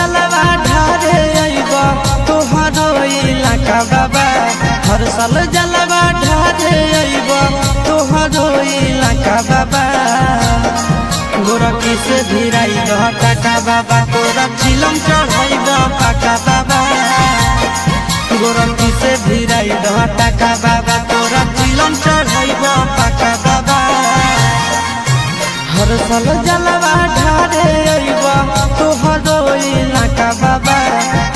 जलवा ढारे अइबा तोहरो इलाका बाबा। हर साल जलवा ढारे अइबा तोहरो इलाका बाबा। गोरखी से भिराई दह टाका बाबा, तोरा चिलम चढ़ाइब पाका बाबा। गोरखी से भिराई दह टाका बाबा, तोरा चिलम चढ़ाइब पाका बाबा। हर साल जलवा ढारे अइबा तोहरो इलाका बाबा।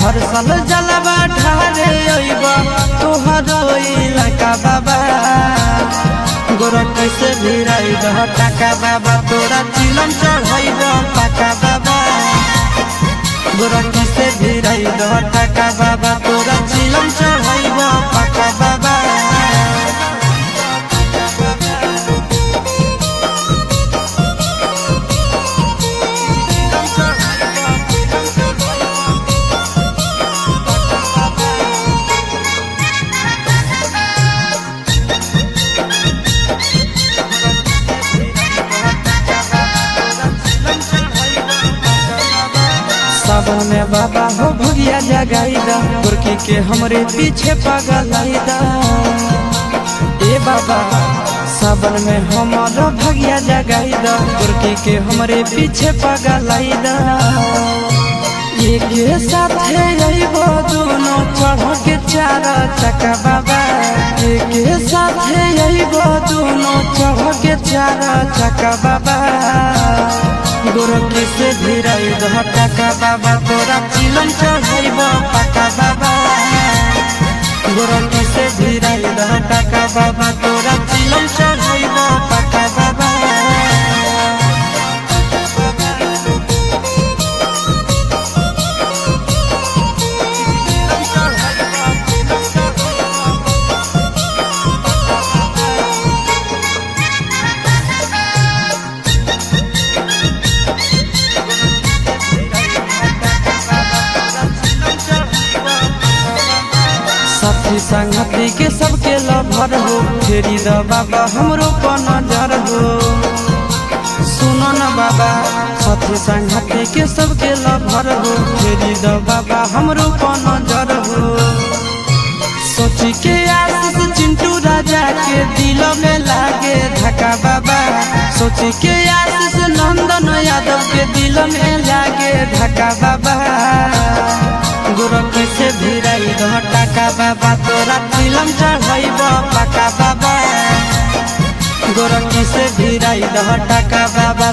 हर साल जलवा ढारे अइबा तोहरो इलाका बाबा। गोरखी से भिराई दह टाका बाबा, तोरा चिलम चढ़ाइब पाका बाबा। गोरखी से भिराई दह टाका बाबा, तोरा चिलम चढ़ाइब पाका बाबा। सावन में बाबा हो भगिया जगाईदा, गोरखी के हमरे पीछे पगलाईदा। ए बाबा सावन में हमारा भगिया जगाईदा, गोरखी के हमरे पीछे पगलाईदा। एक साथ अइबो दोनों चढ़ के चार चक्का बाबा। एक साथ अइबो दोनों चढ़ के चार चक्का बाबा। गोरखी से भिराई दह टाका बाबा, तोरा चिलम चढ़ाइब पाका बाबा। गोरखी से भिराई दह टाका बाबा, तोरा चिलम चढ़ाइब पाका बाबा। साथी संगति के सबके लभर हो, फेरी द बाबा हमरो पर नजर हो। सुनो न बाबा साथी संगति के सबके लभर हो, फेरी द बाबा हमरो पर नजर हो। सोची के आशीष चिंटू राजा के दिल में लागे धक्का बाबा। सोची के आशीष नंदन यादव के दिल में लागे धक्का बाबा। गोरखी से भिराई दह टाका बाबा, तोरा चिलम चढ़ाइब पाका बाबा। गोरखी से भिराई दह टाका बाबा।